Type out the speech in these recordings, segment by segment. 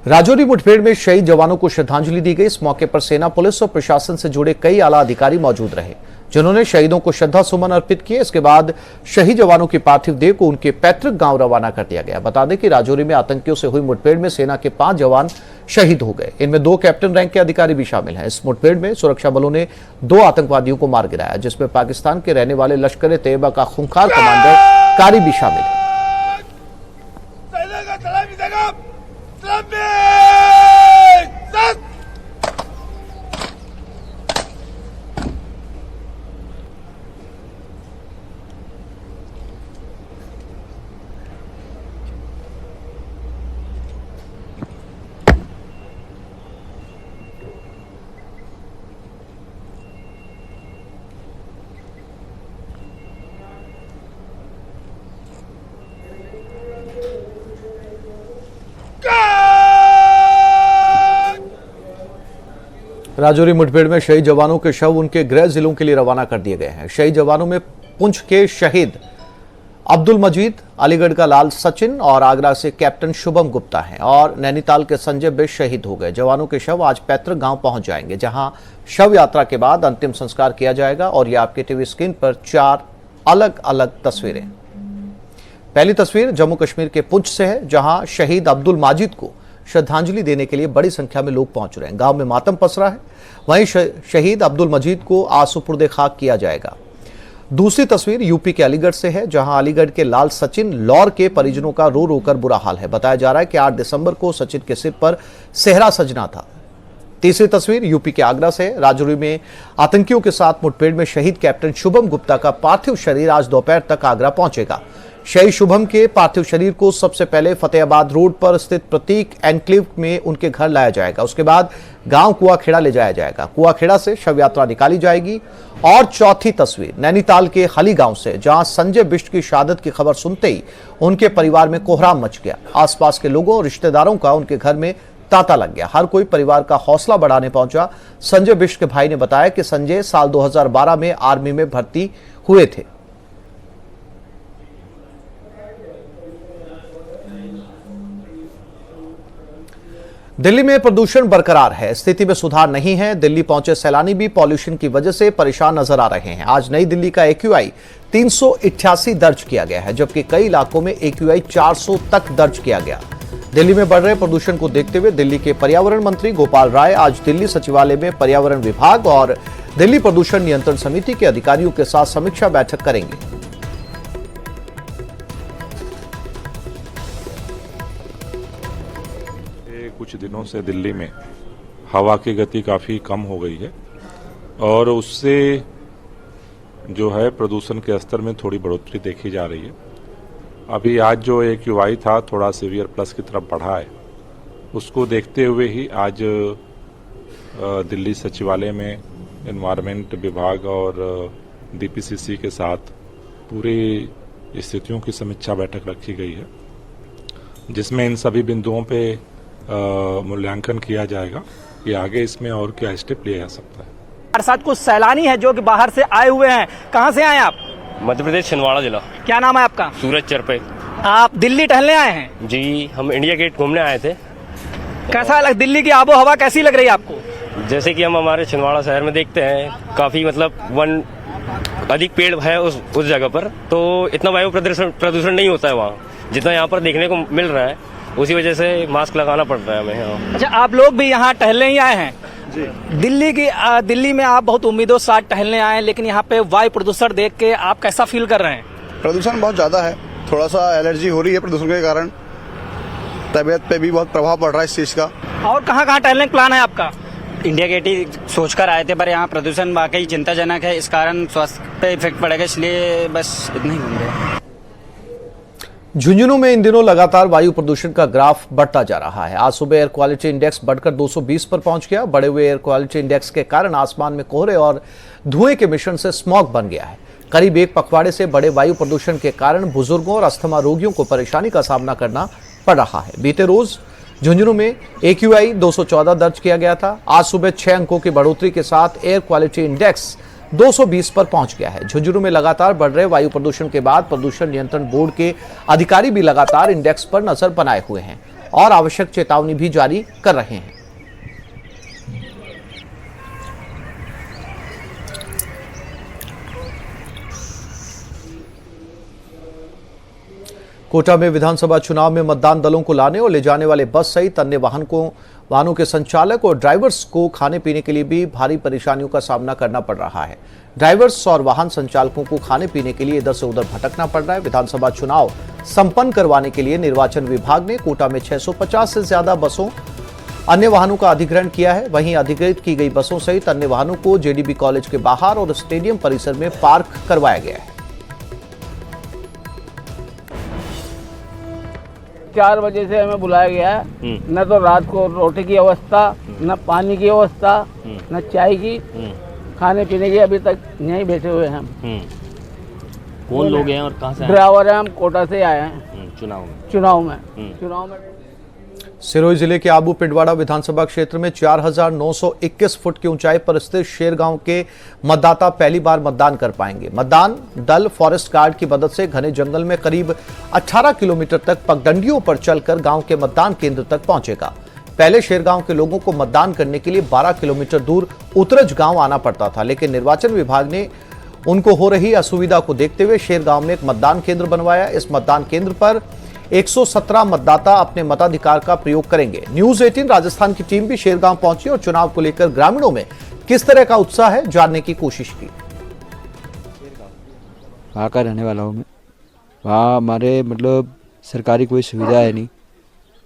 राजौरी मुठभेड़ में शहीद जवानों को श्रद्धांजलि दी गई। इस मौके पर सेना, पुलिस और प्रशासन से जुड़े कई आला अधिकारी मौजूद रहे, जिन्होंने शहीदों को श्रद्धा सुमन अर्पित किए। इसके बाद शहीद जवानों की पार्थिव देह को उनके पैतृक गांव रवाना कर दिया गया। बता दें कि राजौरी में आतंकियों से हुई मुठभेड़ में सेना के 5 जवान शहीद हो गए। इनमें 2 कैप्टन रैंक के अधिकारी भी शामिल हैं। इस मुठभेड़ में सुरक्षा बलों ने 2 आतंकवादियों को मार गिराया, जिसमें पाकिस्तान के रहने वाले लश्कर-ए-तैयबा का खूंखार कमांडर कारी भी शामिल है। राजौरी मुठभेड़ में शहीद जवानों के शव उनके गृह जिलों के लिए रवाना कर दिए गए हैं। शहीद जवानों में पुंछ के शहीद अब्दुल मजीद, अलीगढ़ का लाल सचिन और आगरा से कैप्टन शुभम गुप्ता हैं और नैनीताल के संजय बिष्ट शहीद हो गए। जवानों के शव आज पैतृक गांव पहुंच जाएंगे, जहां शव यात्रा के बाद अंतिम संस्कार किया जाएगा। और ये आपके टीवी स्क्रीन पर 4 अलग अलग तस्वीरें। पहली तस्वीर जम्मू कश्मीर के पुंछ से है, जहां शहीद अब्दुल माजिद को श्रद्धांजलि देने के लिए बड़ी संख्या में लोग पहुंच रहे हैं। गांव में मातम पसरा है। वहीं शहीद अब्दुल मजीद को आज सुपुर्दे खाक किया जाएगा। दूसरी तस्वीर यूपी के अलीगढ़ से है, जहां अलीगढ़ के लाल सचिन लौर के परिजनों का रो रो कर बुरा हाल है। बताया जा रहा है कि 8 दिसंबर को सचिन के सिर पर सेहरा सजना था। तीसरी तस्वीर यूपी के आगरा से है। राजौरी में आतंकियों के साथ मुठभेड़ में शहीद कैप्टन शुभम गुप्ता का पार्थिव शरीर आज दोपहर तक आगरा पहुंचेगा। शहीद शुभम के पार्थिव शरीर को सबसे पहले फतेहाबाद रोड पर स्थित प्रतीक एनक्लेव में उनके घर लाया जाएगा। उसके बाद गांव कुआखेड़ा ले जाया जाएगा। कुआखेड़ा से शव यात्रा निकाली जाएगी। और चौथी तस्वीर नैनीताल के हली गांव से, जहां संजय बिष्ट की शहादत की खबर सुनते ही उनके परिवार में कोहराम मच गया। आसपास के लोगों और रिश्तेदारों का उनके घर में तांता लग गया। हर कोई परिवार का हौसला बढ़ाने पहुंचा। संजय बिष्ट के भाई ने बताया कि संजय साल 2012 में आर्मी में भर्ती हुए थे। दिल्ली में प्रदूषण बरकरार है, स्थिति में सुधार नहीं है। दिल्ली पहुंचे सैलानी भी पॉल्यूशन की वजह से परेशान नजर आ रहे हैं। आज नई दिल्ली का AQI 388 दर्ज किया गया है, जबकि कई इलाकों में AQI 400 तक दर्ज किया गया। दिल्ली में बढ़ रहे प्रदूषण को देखते हुए दिल्ली के पर्यावरण मंत्री गोपाल राय आज दिल्ली सचिवालय में पर्यावरण विभाग और दिल्ली प्रदूषण नियंत्रण समिति के अधिकारियों के साथ समीक्षा बैठक करेंगे। कुछ दिनों से दिल्ली में हवा की गति काफ़ी कम हो गई है और उससे जो है प्रदूषण के स्तर में थोड़ी बढ़ोतरी देखी जा रही है। अभी आज जो AQI था थोड़ा सीवियर प्लस की तरफ बढ़ा है। उसको देखते हुए ही आज दिल्ली सचिवालय में एनवायरनमेंट विभाग और DPCC के साथ पूरी स्थितियों की समीक्षा बैठक रखी गई है, जिसमें इन सभी बिंदुओं पे मूल्यांकन किया जाएगा कि आगे इसमें और क्या स्टेप लिया जा सकता है। हमारे साथ कुछ सैलानी हैं जो कि बाहर से आए हुए हैं। कहाँ से आए आप? मध्य प्रदेश छिंदवाड़ा जिला। क्या नाम है आपका? सूरज चरपे। आप दिल्ली टहलने आए हैं? जी, हम इंडिया गेट घूमने आए थे। कैसा लग दिल्ली की आबो हवा कैसी लग रही है आपको? जैसे कि हम हमारे छिंदवाड़ा शहर में देखते हैं, काफी मतलब वन अधिक पेड़ है उस जगह पर, तो इतना वायु प्रदूषण नहीं होता है वहाँ जितना यहाँ पर देखने को मिल रहा है। उसी वजह से मास्क लगाना पड़ रहा है हमें यहाँ। अच्छा, आप लोग भी यहाँ टहलने ही आए हैं? जी। दिल्ली में आप बहुत उम्मीदों के साथ टहलने आए हैं, लेकिन यहाँ पे वायु प्रदूषण देख के आप कैसा फील कर रहे हैं? प्रदूषण बहुत ज़्यादा है, थोड़ा सा एलर्जी हो रही है प्रदूषण के कारण। तबीयत पे भी बहुत प्रभाव पड़ रहा है इस चीज़ का। और कहाँ प्लान का प्लान है आपका? इंडिया गेट ही सोचकर आए थे, पर यहाँ प्रदूषण वाकई चिंताजनक है। इस कारण स्वास्थ्य पे इफेक्ट पड़ेगा, इसलिए बस इतना ही घूम रहे। झुंझुनू में इन दिनों लगातार वायु प्रदूषण का ग्राफ बढ़ता जा रहा है। आज सुबह एयर क्वालिटी इंडेक्स बढ़कर 220 पर पहुंच गया। बढ़े हुए एयर क्वालिटी इंडेक्स के कारण आसमान में कोहरे और धुएं के मिश्रण से स्मॉग बन गया है। करीब 1 पखवाड़े से बड़े वायु प्रदूषण के कारण बुजुर्गों और अस्थमा रोगियों को परेशानी का सामना करना पड़ रहा है। बीते रोज झुंझुनू में AQI 214 दर्ज किया गया था। आज सुबह 6 अंकों की बढ़ोतरी के साथ एयर क्वालिटी इंडेक्स 220 पर पहुंच गया है। झुंझुनू में लगातार बढ़ रहे वायु प्रदूषण के बाद प्रदूषण नियंत्रण बोर्ड के अधिकारी भी लगातार इंडेक्स पर नजर बनाए हुए हैं। और आवश्यक चेतावनी भी जारी कर रहे हैं। कोटा में विधानसभा चुनाव में मतदान दलों को लाने और ले जाने वाले बस सहित अन्य वाहनों के संचालक और ड्राइवर्स को खाने पीने के लिए भी भारी परेशानियों का सामना करना पड़ रहा है। ड्राइवर्स और वाहन संचालकों को खाने पीने के लिए इधर से उधर भटकना पड़ रहा है। विधानसभा चुनाव संपन्न करवाने के लिए निर्वाचन विभाग ने कोटा में 650 से ज्यादा बसों अन्य वाहनों का अधिग्रहण किया है। वहीं अधिग्रहित की गई बसों सहित अन्य वाहनों को जेडीबी कॉलेज के बाहर और स्टेडियम परिसर में पार्क करवाया गया है। 4 बजे से हमें बुलाया गया है। न तो रात को रोटी की व्यवस्था, न पानी की व्यवस्था, न चाय की, खाने पीने की। अभी तक यहीं बैठे हुए हैं हम। कौन लोग हैं और कहाँ से आए हैं? ड्राइवर है, हम कोटा से आए हैं। चुनाव में सिरोही जिले के आबू पिंडवाड़ा विधानसभा क्षेत्र में 4,921 फुट की ऊंचाई पर स्थित शेरगांव के मतदाता पहली बार मतदान कर पाएंगे। मतदान दल फॉरेस्ट गार्ड की मदद से घने जंगल में करीब 18 किलोमीटर तक पगडंडियों पर चलकर गांव के मतदान केंद्र तक पहुंचेगा। पहले शेरगांव के लोगों को मतदान करने के लिए 12 किलोमीटर दूर उतरज गांव आना पड़ता था, लेकिन निर्वाचन विभाग ने उनको हो रही असुविधा को देखते हुए शेरगांव में एक मतदान केंद्र बनवाया। इस मतदान केंद्र पर 117 मतदाता अपने मताधिकार का प्रयोग करेंगे। न्यूज 18 राजस्थान की टीम भी शेरगांव पहुंची और चुनाव को लेकर ग्रामीणों में किस तरह का उत्साह है जानने की कोशिश की। वहाँ का रहने वाला हूँ मैं। वहाँ हमारे मतलब सरकारी कोई सुविधा है नहीं,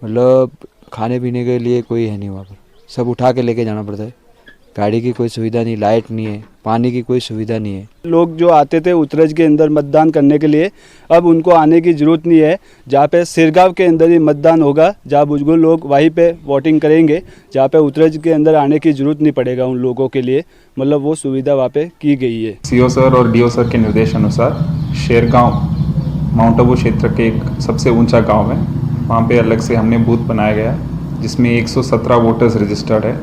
मतलब खाने पीने के लिए कोई है नहीं। वहाँ पर सब उठा के लेके जाना पड़ता है। गाड़ी की कोई सुविधा नहीं, लाइट नहीं है, पानी की कोई सुविधा नहीं है। लोग जो आते थे उतरज के अंदर मतदान करने के लिए, अब उनको आने की ज़रूरत नहीं है। जहाँ पे सिरगांव के अंदर ही मतदान होगा, जहाँ बुजुर्ग लोग वहीं पे वोटिंग करेंगे, जहाँ पे उतरज के अंदर आने की ज़रूरत नहीं पड़ेगा उन लोगों के लिए। मतलब वो सुविधा वहाँ पे की गई है। सीओ सर और डीओ सर के निर्देश अनुसार शेरगांव माउंट आबू क्षेत्र के एक सबसे ऊंचा गाँव है। वहाँ पे अलग से हमने बूथ बनाया गया जिसमें 117 वोटर्स रजिस्टर्ड है।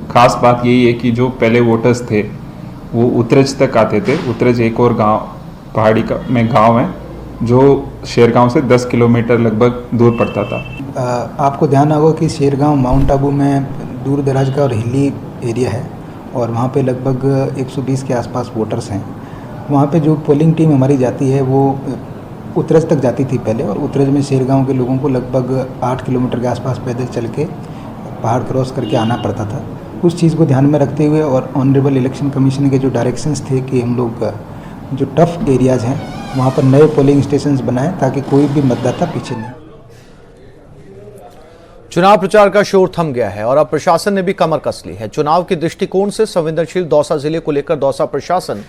खास बात यही है कि जो पहले वोटर्स थे वो उतरज तक आते थे। उतरज एक और गांव पहाड़ी में गांव है जो शेरगांव से 10 किलोमीटर लगभग दूर पड़ता था। आपको ध्यान होगा कि शेरगांव माउंट आबू में दूर दराज का और हिली एरिया है और वहाँ पे लगभग 120 के आसपास वोटर्स हैं। वहाँ पे जो पोलिंग टीम हमारी जाती है वो उतरज तक जाती थी पहले, और उतरज में शेरगांव के लोगों को लगभग 8 किलोमीटर के आसपास पैदल चल के पहाड़ क्रॉस करके आना पड़ता था। उस चीज़ को ध्यान में रखते हुए और ऑनरेबल इलेक्शन कमीशन के जो डायरेक्शंस थे कि हम लोग जो टफ एरियाज़ हैं वहाँ पर नए पोलिंग स्टेशंस बनाएं ताकि कोई भी मतदाता पीछे नहीं। चुनाव प्रचार का शोर थम गया है और अब प्रशासन ने भी कमर कस ली है। चुनाव के दृष्टिकोण से संवेदनशील दौसा जिले को लेकर दौसा प्रशासन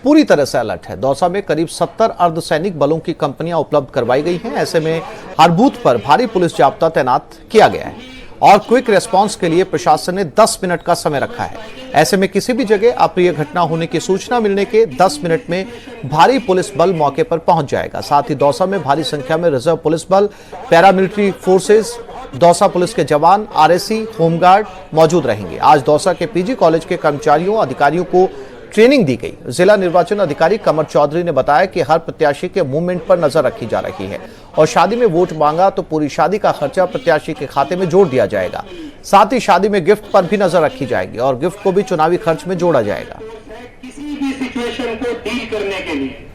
पूरी तरह से अलर्ट है। दौसा में करीब 70 अर्धसैनिक बलों की कंपनियां उपलब्ध करवाई गई हैं। ऐसे में हर बूथ पर भारी पुलिस जाब्ता तैनात किया गया है और क्विक रेस्पॉन्स के लिए प्रशासन ने 10 मिनट का समय रखा है। ऐसे में किसी भी जगह अप्रिय घटना होने की सूचना मिलने के 10 मिनट में भारी पुलिस बल मौके पर पहुंच जाएगा। साथ ही दौसा में भारी संख्या में रिजर्व पुलिस बल, पैरामिलिट्री फोर्सेस, दौसा पुलिस के जवान, आरएसी, होमगार्ड मौजूद रहेंगे। आज दौसा के पीजी कॉलेज के कर्मचारियों अधिकारियों को ट्रेनिंग दी गई। जिला निर्वाचन अधिकारी कमर चौधरी ने बताया कि हर प्रत्याशी के मूवमेंट पर नजर रखी जा रही है और शादी में वोट मांगा तो पूरी शादी का खर्चा प्रत्याशी के खाते में जोड़ दिया जाएगा। साथ ही शादी में गिफ्ट पर भी नजर रखी जाएगी और गिफ्ट को भी चुनावी खर्च में जोड़ा जाएगा। किसी भी सिचुएशन को डील करने के लिए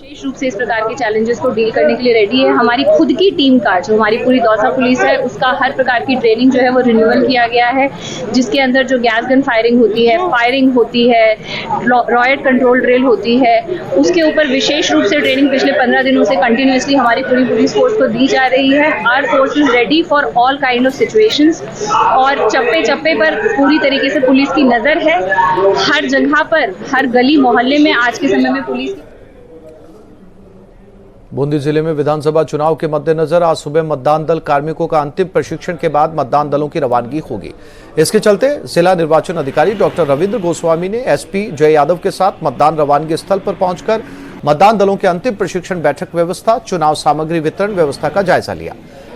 विशेष रूप से इस प्रकार के चैलेंजेस को डील करने के लिए रेडी है। हमारी खुद की टीम का जो हमारी पूरी दौसा पुलिस है उसका हर प्रकार की ट्रेनिंग जो है वो रिन्यूअल किया गया है, जिसके अंदर जो गैस गन फायरिंग होती है, रॉयट कंट्रोल ड्रिल होती है, उसके ऊपर विशेष रूप से ट्रेनिंग पिछले 15 दिनों से कंटिन्यूअसली हमारी पूरी पुलिस फोर्स को दी जा रही है। Our force is ready for all kind of situations और चप्पे चप्पे पर पूरी तरीके से पुलिस की नजर है। हर जगह पर, हर गली मोहल्ले में आज के समय में पुलिस। बूंदी जिले में विधानसभा चुनाव के मद्देनजर आज सुबह मतदान दल कार्मिकों का अंतिम प्रशिक्षण के बाद मतदान दलों की रवानगी होगी। इसके चलते जिला निर्वाचन अधिकारी डॉक्टर रविंद्र गोस्वामी ने एसपी जय यादव के साथ मतदान रवानगी स्थल पर पहुंचकर मतदान दलों के अंतिम प्रशिक्षण बैठक व्यवस्था, चुनाव सामग्री वितरण व्यवस्था का जायजा लिया।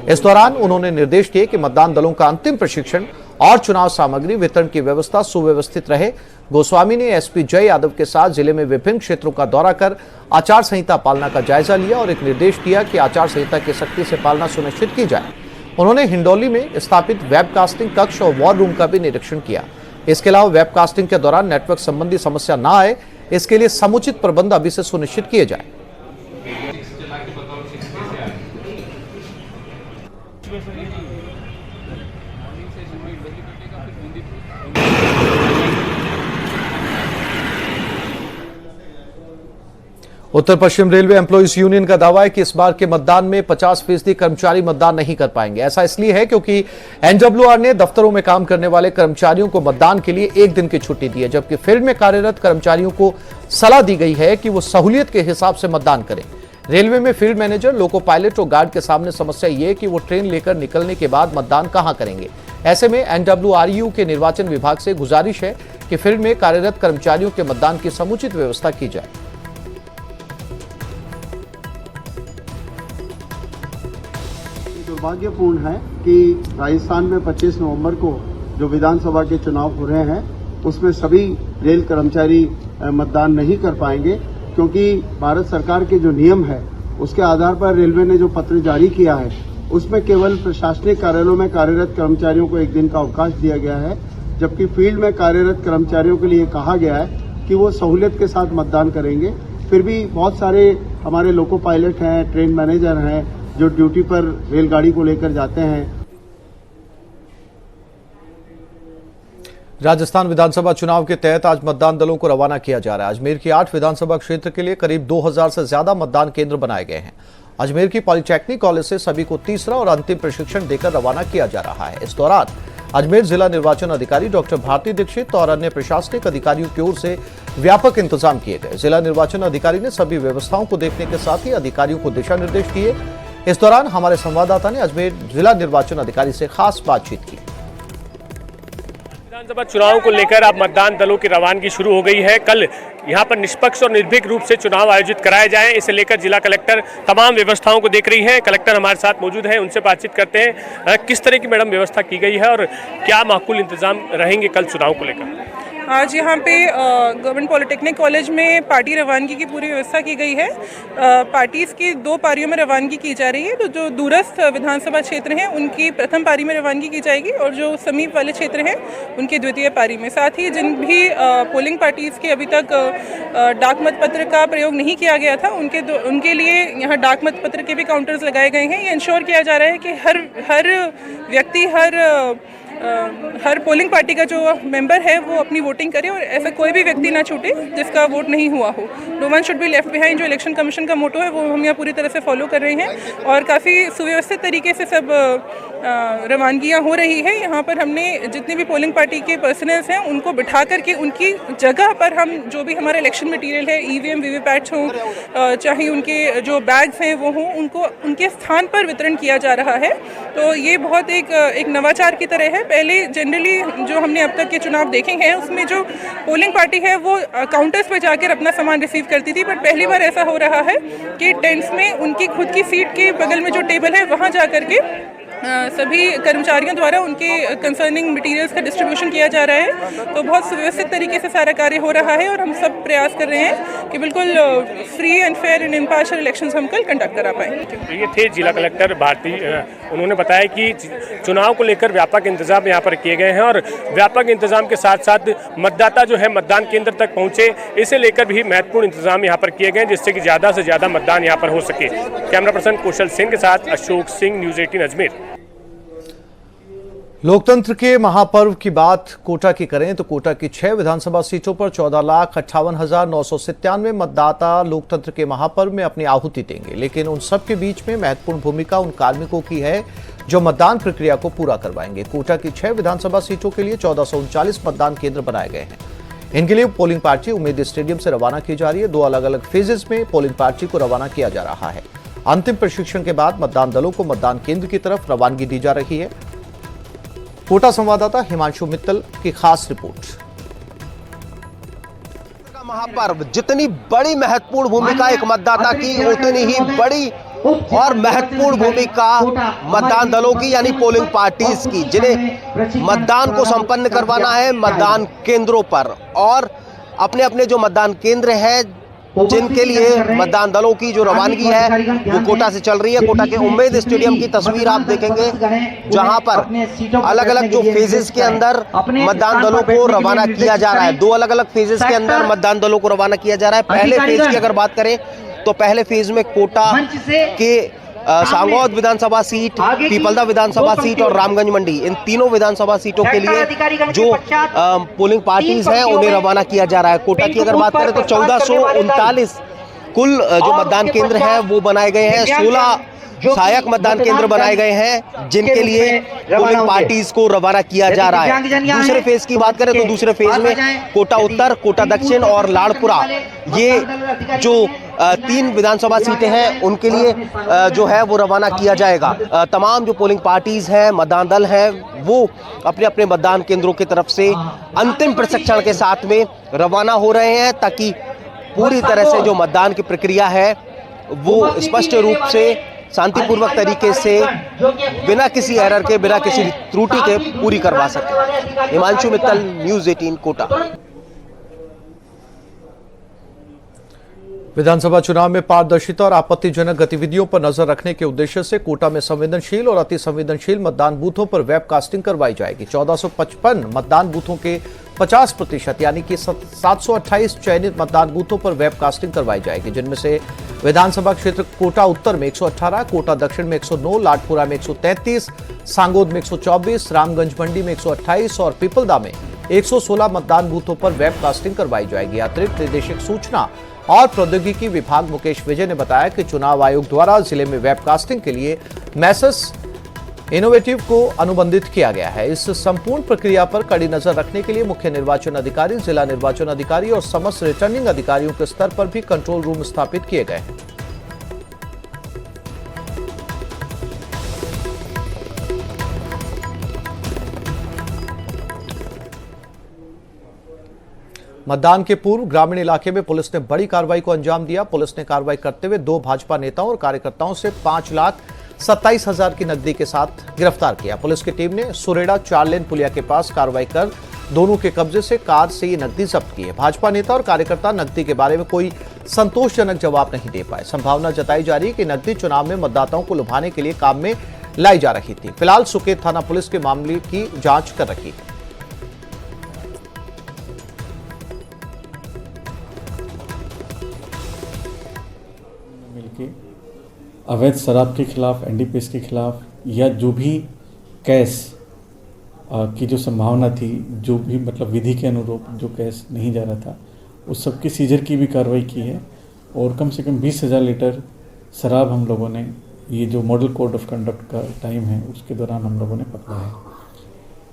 इस दौरान उन्होंने निर्देश दिए कि मतदान दलों का अंतिम प्रशिक्षण और चुनाव सामग्री वितरण की व्यवस्था सुव्यवस्थित रहे। गोस्वामी ने एसपी जय यादव के साथ जिले में विभिन्न क्षेत्रों का दौरा कर आचार संहिता पालना का जायजा लिया और एक निर्देश दिया कि आचार संहिता की सख्ती से पालना सुनिश्चित की जाए। उन्होंने हिंडौली में स्थापित वेबकास्टिंग कक्ष और वॉर रूम का भी निरीक्षण किया। इसके अलावा वेबकास्टिंग के दौरान नेटवर्क संबंधी समस्या न आए, इसके लिए समुचित प्रबंध अभी से सुनिश्चित किए जाए। उत्तर पश्चिम रेलवे एम्प्लॉइज यूनियन का दावा है कि इस बार के मतदान में 50% कर्मचारी मतदान नहीं कर पाएंगे। ऐसा इसलिए है क्योंकि एनडब्ल्यूआर ने दफ्तरों में काम करने वाले कर्मचारियों को मतदान के लिए एक दिन की छुट्टी दी है, जबकि फील्ड में कार्यरत कर्मचारियों को सलाह दी गई है कि वो सहूलियत के हिसाब से मतदान करें। रेलवे में फील्ड मैनेजर, लोको पायलट और गार्ड के सामने समस्या ये कि वो ट्रेन लेकर निकलने के बाद मतदान कहां करेंगे। ऐसे में एनडब्ल्यूआरयू के निर्वाचन विभाग से गुजारिश है कि फील्ड में कार्यरत कर्मचारियों के मतदान की समुचित व्यवस्था की जाए। दुर्भाग्यपूर्ण है कि राजस्थान में 25 नवंबर को जो विधानसभा के चुनाव हो रहे हैं उसमें सभी रेल कर्मचारी मतदान नहीं कर पाएंगे, क्योंकि भारत सरकार के जो नियम है उसके आधार पर रेलवे ने जो पत्र जारी किया है उसमें केवल प्रशासनिक कार्यालयों में कार्यरत कर्मचारियों को एक दिन का अवकाश दिया गया है, जबकि फील्ड में कार्यरत कर्मचारियों के लिए कहा गया है कि वो सहूलियत के साथ मतदान करेंगे। फिर भी बहुत सारे हमारे लोको पायलट हैं, ट्रेन मैनेजर हैं जो ड्यूटी पर रेलगाड़ी को लेकर जाते हैं। राजस्थान विधानसभा चुनाव के तहत आज मतदान दलों को रवाना किया जा रहा है। अजमेर की 8 विधानसभा क्षेत्र के लिए करीब 2000 से ज्यादा मतदान केंद्र बनाए गए हैं। अजमेर की पॉलिटेक्निक कॉलेज से सभी को तीसरा और अंतिम प्रशिक्षण देकर रवाना किया जा रहा है। इस दौरान अजमेर जिला निर्वाचन अधिकारी डॉक्टर भारती दीक्षित और अन्य प्रशासनिक अधिकारियों की ओर से व्यापक इंतजाम किए गए। जिला निर्वाचन अधिकारी ने सभी व्यवस्थाओं को देखने के साथ ही अधिकारियों को दिशा निर्देश दिए। इस दौरान हमारे संवाददाता ने अजमेर जिला निर्वाचन अधिकारी से खास बातचीत की। विधानसभा चुनाव को लेकर अब मतदान दलों की रवानगी शुरू हो गई है। कल यहां पर निष्पक्ष और निर्भीक रूप से चुनाव आयोजित कराए जाएं, इसे लेकर जिला कलेक्टर तमाम व्यवस्थाओं को देख रही हैं। कलेक्टर हमारे साथ मौजूद हैं, उनसे बातचीत करते हैं। किस तरह की मैडम व्यवस्था की गई है और क्या माकूल इंतजाम रहेंगे कल चुनाव को लेकर? आज यहाँ पे गवर्नमेंट पॉलिटेक्निक कॉलेज में पार्टी रवानगी की पूरी व्यवस्था की गई है। पार्टीज़ की 2 पारियों में रवानगी की जा रही है। तो जो दूरस्थ विधानसभा क्षेत्र हैं उनकी प्रथम पारी में रवानगी की जाएगी और जो समीप वाले क्षेत्र हैं उनकी द्वितीय पारी में। साथ ही जिन भी पोलिंग पार्टीज़ के अभी तक डाक मत पत्र का प्रयोग नहीं किया गया था उनके लिए यहाँ डाक मत पत्र के भी काउंटर्स लगाए गए हैं। ये इंश्योर किया जा रहा है कि हर व्यक्ति हर पोलिंग पार्टी का जो मेंबर है वो अपनी वोटिंग करे और ऐसा कोई भी व्यक्ति ना छूटे जिसका वोट नहीं हुआ हो। No one should be left behind जो इलेक्शन कमीशन का मोटो है वो हम यहाँ पूरी तरह से फॉलो कर रहे हैं और काफ़ी सुव्यवस्थित तरीके से सब रवानगियाँ हो रही है। यहाँ पर हमने जितने भी पोलिंग पार्टी के पर्सनल्स हैं उनको बिठा करके उनकी जगह पर हम जो भी हमारा इलेक्शन मटीरियल है, ईवीएम वीवीपैट्स हों, चाहे उनके जो बैग्स हैं वो हों, उनको उनके स्थान पर वितरण किया जा रहा है। तो ये बहुत एक नवाचार की तरह है। पहले जनरली जो हमने अब तक के चुनाव देखे हैं उसमें जो पोलिंग पार्टी है वो काउंटर्स पर जाकर अपना सामान रिसीव करती थी, बट पहली बार ऐसा हो रहा है कि टेंट्स में उनकी खुद की सीट के बगल में जो टेबल है वहाँ जा करके सभी कर्मचारियों द्वारा उनके कंसर्निंग मटेरियल्स का डिस्ट्रीब्यूशन किया जा रहा है। तो बहुत सुव्यवस्थित तरीके से सारा कार्य हो रहा है और हम सब प्रयास कर रहे हैं कि बिल्कुल free and fair and impartial elections हम कल कंडक्ट करा पाएँ। ये थे जिला कलेक्टर भारती, उन्होंने बताया कि चुनाव को लेकर व्यापक इंतजाम यहाँ पर किए गए हैं और व्यापक इंतजाम के साथ साथ मतदाता जो है मतदान केंद्र तक पहुँचे, इसे लेकर भी महत्वपूर्ण इंतजाम यहाँ पर किए गए जिससे कि ज़्यादा से ज़्यादा मतदान यहाँ पर हो सके। कैमरा पर्सन कौशल सिंह के साथ अशोक सिंह, न्यूज़ 18 अजमेर। लोकतंत्र के महापर्व की बात कोटा की करें तो कोटा की 6 विधानसभा सीटों पर 14,58,997 मतदाता लोकतंत्र के महापर्व में अपनी आहुति देंगे, लेकिन उन सब के बीच में महत्वपूर्ण भूमिका उन कार्मिकों की है जो मतदान प्रक्रिया को पूरा करवाएंगे। कोटा की 6 विधानसभा सीटों के लिए 1439 मतदान केंद्र बनाए गए हैं। इनके लिए पोलिंग पार्टी उम्मेद स्टेडियम से रवाना की जा रही है। 2 अलग अलग फेजेस में पोलिंग पार्टी को रवाना किया जा रहा है। अंतिम प्रशिक्षण के बाद मतदान दलों को मतदान केंद्र की तरफ रवानगी दी जा रही है। कोटा संवाददाता हिमांशु मित्तल की खास रिपोर्ट। महापर्व जितनी बड़ी महत्वपूर्ण भूमिका एक मतदाता की, उतनी ही बड़ी और महत्वपूर्ण भूमिका मतदान दलों की यानी पोलिंग पार्टीज की, जिन्हें मतदान को संपन्न करवाना है मतदान केंद्रों पर और अपने अपने जो मतदान केंद्र है जिनके लिए मतदान दलों की जो रवानगी है वो कोटा से चल रही है। कोटा के उम्मेद स्टेडियम की तस्वीर आप देखेंगे, जहां पर अलग अलग जो फेजेस के अंदर मतदान दलों को रवाना किया जा रहा है। 2 अलग अलग फेजेस के अंदर मतदान दलों को रवाना किया जा रहा है। पहले फेज की अगर बात करें तो पहले फेज में कोटा के सांगौद विधानसभा सीट, पीपलदा विधानसभा सीट और रामगंज मंडी, इन तीनों विधानसभा सीटों के लिए जो पोलिंग पार्टीज हैं उन्हें रवाना किया जा रहा है। कोटा की अगर बात करें तो 1439 कुल जो मतदान केंद्र हैं वो बनाए गए हैं। 16 सहायक मतदान केंद्र बनाए गए हैं जिनके लिए पोलिंग पार्टीज को रवाना किया जा रहा है। दूसरे फेज की बात करें तो दूसरे फेज में कोटा उत्तर, कोटा दक्षिण और लाड़पुरा, ये जो 3 विधानसभा सीटें हैं उनके लिए जो है वो रवाना किया जाएगा। तमाम जो पोलिंग पार्टीज हैं, मतदान दल हैं, वो अपने अपने मतदान केंद्रों की तरफ से अंतिम प्रशिक्षण के साथ में रवाना हो रहे हैं ताकि पूरी तरह से जो मतदान की प्रक्रिया है वो स्पष्ट रूप से शांतिपूर्वक तरीके से बिना किसी एरर के, बिना किसी त्रुटि के पूरी करवा सके। हिमांशु मित्तल, न्यूज़ 18 कोटा। विधानसभा चुनाव में पारदर्शिता और आपत्तिजनक गतिविधियों पर नजर रखने के उद्देश्य से कोटा में संवेदनशील और अति संवेदनशील मतदान बूथों पर वेबकास्टिंग करवाई जाएगी। 1455 मतदान बूथों के 50% यानी कि 728 चयनित मतदान बूथों पर वेबकास्टिंग करवाई जाएगी, जिनमें से विधानसभा क्षेत्र कोटा उत्तर में 118, कोटा दक्षिण में 109, लाडपुरा में 133, सांगोद में 124, रामगंज मंडी में 128 और पीपलदा में 116 मतदान बूथों पर वेबकास्टिंग करवाई जाएगी। अतिरिक्त निदेशक सूचना और प्रौद्योगिकी विभाग मुकेश विजय ने बताया कि चुनाव आयोग द्वारा जिले में वेबकास्टिंग के लिए मैसेज इनोवेटिव को अनुबंधित किया गया है। इस संपूर्ण प्रक्रिया पर कड़ी नजर रखने के लिए मुख्य निर्वाचन अधिकारी, जिला निर्वाचन अधिकारी और समस्त रिटर्निंग अधिकारियों के स्तर पर भी कंट्रोल रूम स्थापित किए गए हैं। मतदान के पूर्व ग्रामीण इलाके में पुलिस ने बड़ी कार्रवाई को अंजाम दिया। पुलिस ने कार्रवाई करते हुए 2 भाजपा नेताओं और कार्यकर्ताओं से 5,27,000 की नकदी के साथ गिरफ्तार किया। पुलिस की टीम ने सुरेड़ा 4 लेन पुलिया के पास कार्रवाई कर दोनों के कब्जे से कार से ये नकदी जब्त की है। भाजपा नेता और कार्यकर्ता नकदी के बारे में कोई संतोषजनक जवाब नहीं दे पाए। संभावना जताई जा रही है कि नकदी चुनाव में मतदाताओं को लुभाने के लिए काम में लाई जा रही थी। फिलहाल सुकेत थाना पुलिस के मामले की जांच कर रही है। अवैध शराब के खिलाफ, एनडीपीएस के खिलाफ या जो भी कैश की जो संभावना थी, जो भी मतलब विधि के अनुरूप जो कैश नहीं जा रहा था, उस सब की सीजर की भी कार्रवाई की है और कम से कम 20,000 लीटर शराब हम लोगों ने, ये जो मॉडल कोड ऑफ कंडक्ट का टाइम है उसके दौरान हम लोगों ने पकड़ा है।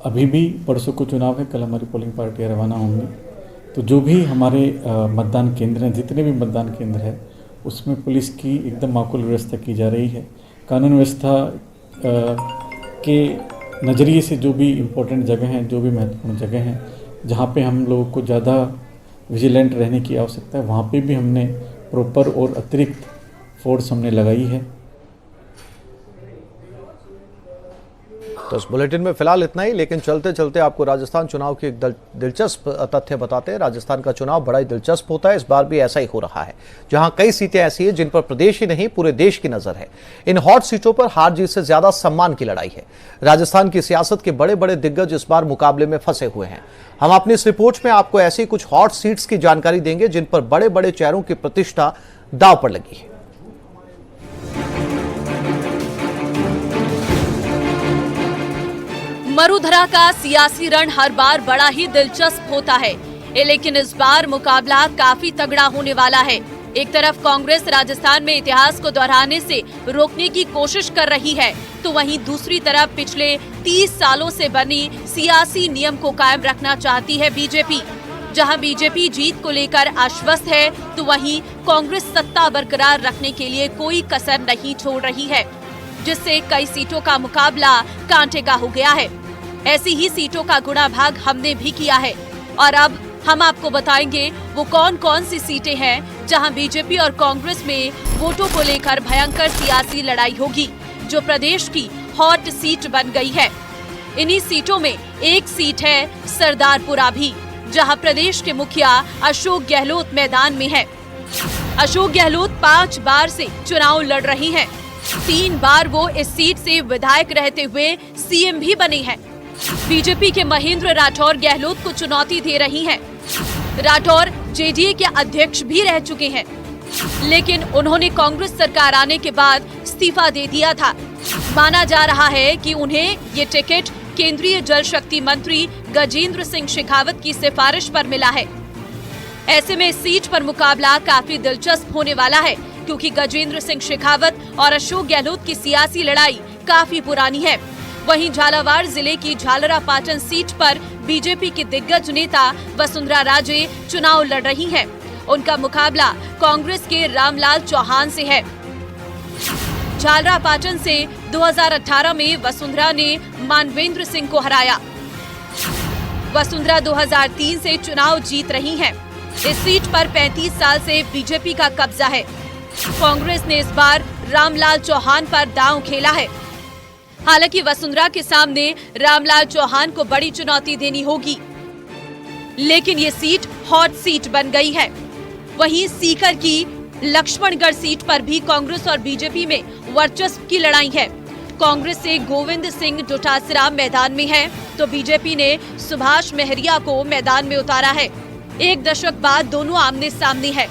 अभी भी परसों को चुनाव है, कल हमारी पोलिंग पार्टियाँ रवाना होंगी, तो जो भी हमारे मतदान केंद्र हैं, जितने भी मतदान केंद्र हैं उसमें पुलिस की एकदम माकूल व्यवस्था की जा रही है। कानून व्यवस्था के नज़रिए से जो भी इम्पोर्टेंट जगह हैं, जो भी महत्वपूर्ण जगह हैं, जहाँ पे हम लोगों को ज़्यादा विजिलेंट रहने की आवश्यकता है, वहाँ पे भी हमने प्रॉपर और अतिरिक्त फोर्स हमने लगाई है। तो इस बुलेटिन में फिलहाल इतना ही, लेकिन चलते चलते आपको राजस्थान चुनाव की एक दिलचस्प तथ्य बताते हैं। राजस्थान का चुनाव बड़ा ही दिलचस्प होता है, इस बार भी ऐसा ही हो रहा है, जहां कई सीटें ऐसी हैं जिन पर प्रदेश ही नहीं पूरे देश की नजर है। इन हॉट सीटों पर हार जीत से ज्यादा सम्मान की लड़ाई है। राजस्थान की सियासत के बड़े बड़े दिग्गज इस बार मुकाबले में फंसे हुए हैं। हम अपनी इस रिपोर्ट में आपको ऐसी कुछ हॉट सीट्स की जानकारी देंगे जिन पर बड़े बड़े चेहरों की प्रतिष्ठा दांव पर लगी है। मरुधरा का सियासी रण हर बार बड़ा ही दिलचस्प होता है, लेकिन इस बार मुकाबला काफी तगड़ा होने वाला है। एक तरफ कांग्रेस राजस्थान में इतिहास को दोहराने से रोकने की कोशिश कर रही है, तो वहीं दूसरी तरफ पिछले 30 सालों से बनी सियासी नियम को कायम रखना चाहती है बीजेपी। जहां बीजेपी जीत को लेकर आश्वस्त है, तो वहीं कांग्रेस सत्ता बरकरार रखने के लिए कोई कसर नहीं छोड़ रही है, जिससे कई सीटों का मुकाबला कांटे का हो गया है। ऐसी ही सीटों का गुणा भाग हमने भी किया है और अब हम आपको बताएंगे वो कौन कौन सी सीटें हैं जहां बीजेपी और कांग्रेस में वोटों को लेकर भयंकर सियासी लड़ाई होगी, जो प्रदेश की हॉट सीट बन गई है। इन्हीं सीटों में एक सीट है सरदारपुरा भी, जहां प्रदेश के मुखिया अशोक गहलोत मैदान में है। अशोक गहलोत 5 बार से चुनाव लड़ रही हैं। 3 बार वो इस सीट से विधायक रहते हुए सीएम भी बने हैं। बीजेपी के महेंद्र राठौर गहलोत को चुनौती दे रही हैं। राठौर जेडीए के अध्यक्ष भी रह चुके हैं, लेकिन उन्होंने कांग्रेस सरकार आने के बाद इस्तीफा दे दिया था। माना जा रहा है कि उन्हें ये टिकट केंद्रीय जल शक्ति मंत्री गजेंद्र सिंह शेखावत की सिफारिश पर मिला है। ऐसे में इस सीट पर मुकाबला काफी दिलचस्प होने वाला है, क्योंकि गजेंद्र सिंह शेखावत और अशोक गहलोत की सियासी लड़ाई काफी पुरानी है। वहीं झालावाड़ जिले की झालरापाटन सीट पर बीजेपी के दिग्गज नेता वसुंधरा राजे चुनाव लड़ रही हैं। उनका मुकाबला कांग्रेस के रामलाल चौहान से है। झालरापाटन से 2018 में वसुंधरा ने मानवेंद्र सिंह को हराया। वसुंधरा 2003 से चुनाव जीत रही हैं। इस सीट पर 35 साल से बीजेपी का कब्जा है। कांग्रेस ने इस बार रामलाल चौहान पर दांव खेला है। हालांकि वसुंधरा के सामने रामलाल चौहान को बड़ी चुनौती देनी होगी, लेकिन ये सीट हॉट सीट बन गई है। वहीं सीकर की लक्ष्मणगढ़ सीट पर भी कांग्रेस और बीजेपी में वर्चस्व की लड़ाई है। कांग्रेस से गोविंद सिंह डोटासरा मैदान में है, तो बीजेपी ने सुभाष महरिया को मैदान में उतारा है। 1 दशक बाद दोनों आमने सामने है।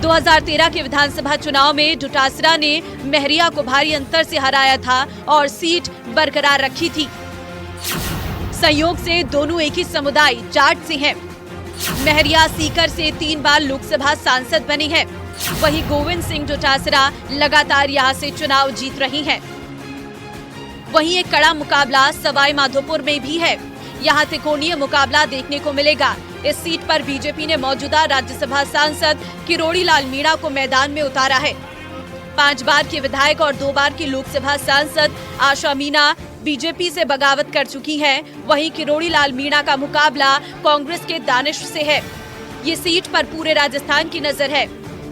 2013 के विधानसभा चुनाव में डोटासरा ने महरिया को भारी अंतर से हराया था और सीट बरकरार रखी थी। संयोग से दोनों एक ही समुदाय जाट से हैं। महरिया सीकर से 3 बार लोकसभा सांसद बने हैं। वहीं गोविंद सिंह डोटासरा लगातार यहां से चुनाव जीत रही हैं। वहीं एक कड़ा मुकाबला सवाई माधोपुर में भी है। यहां त्रिकोणीय मुकाबला देखने को मिलेगा। इस सीट पर बीजेपी ने मौजूदा राज्यसभा सांसद किरोड़ी लाल मीणा को मैदान में उतारा है। 5 बार की विधायक और 2 बार की लोकसभा सांसद आशा मीणा बीजेपी से बगावत कर चुकी हैं। वहीं किरोड़ी लाल मीणा का मुकाबला कांग्रेस के दानिश से है। ये सीट पर पूरे राजस्थान की नजर है।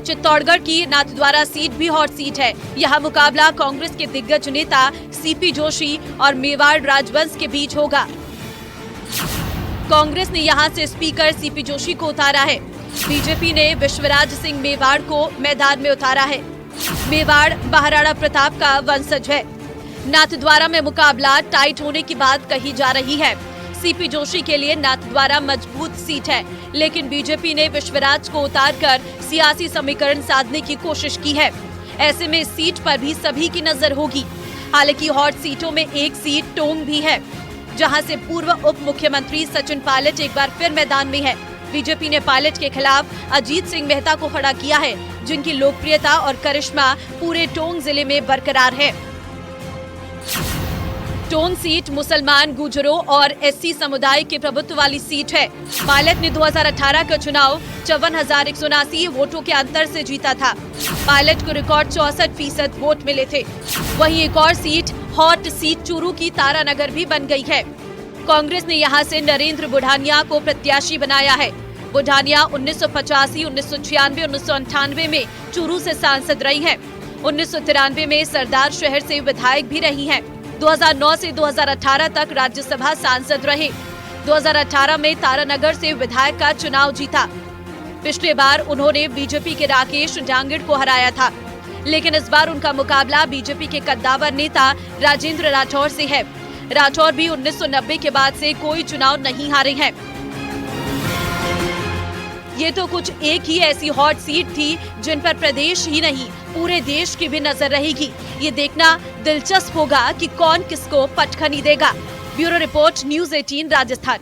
चित्तौड़गढ़ की नाथद्वारा सीट भी हॉट सीट है। यहाँ मुकाबला कांग्रेस के दिग्गज नेता सीपी जोशी और मेवाड़ राजवंश के बीच होगा। कांग्रेस ने यहां से स्पीकर सीपी जोशी को उतारा है। बीजेपी ने विश्वराज सिंह मेवाड़ को मैदान में उतारा है। मेवाड़ महाराणा प्रताप का वंशज है। नाथद्वारा में मुकाबला टाइट होने की बात कही जा रही है। सीपी जोशी के लिए नाथद्वारा मजबूत सीट है, लेकिन बीजेपी ने विश्वराज को उतारकर सियासी समीकरण साधने की कोशिश की है। ऐसे में इस सीट पर भी सभी की नजर होगी। हालांकि हॉट सीटों में एक सीट टोंग भी है, जहां से पूर्व उप मुख्यमंत्री सचिन पायलट एक बार फिर मैदान में है। बीजेपी ने पायलट के खिलाफ अजीत सिंह मेहता को खड़ा किया है, जिनकी लोकप्रियता और करिश्मा पूरे टोंक जिले में बरकरार है। टोंक सीट मुसलमान, गुजरों और एससी समुदाय के प्रभुत्व वाली सीट है। पायलट ने 2018 का चुनाव 54,179 वोटों के अंतर से जीता था। पायलट को रिकॉर्ड 64% वोट मिले थे। वहीं एक और सीट हॉट सीट चूरू की तारानगर भी बन गई है। कांग्रेस ने यहां से नरेंद्र बुढ़ानिया को प्रत्याशी बनाया है। बुढ़ानिया 1985, 1996, 1998 में चूरू से सांसद रही हैं। 1993 में सरदार शहर से विधायक भी रही हैं। 2009 से 2018 तक राज्यसभा सांसद रहे। 2018 में तारानगर से विधायक का चुनाव जीता। पिछले बार उन्होंने बीजेपी के राकेश डांगड़ को हराया था, लेकिन इस बार उनका मुकाबला बीजेपी के कद्दावर नेता राजेंद्र राठौर से है। राठौर भी 1990 के बाद से कोई चुनाव नहीं हारे हैं। ये तो कुछ एक ही ऐसी हॉट सीट थी जिन पर प्रदेश ही नहीं पूरे देश की भी नजर रहेगी। ये देखना दिलचस्प होगा कि कौन किसको पटखनी देगा। Bureau report, news 18 Rajasthan.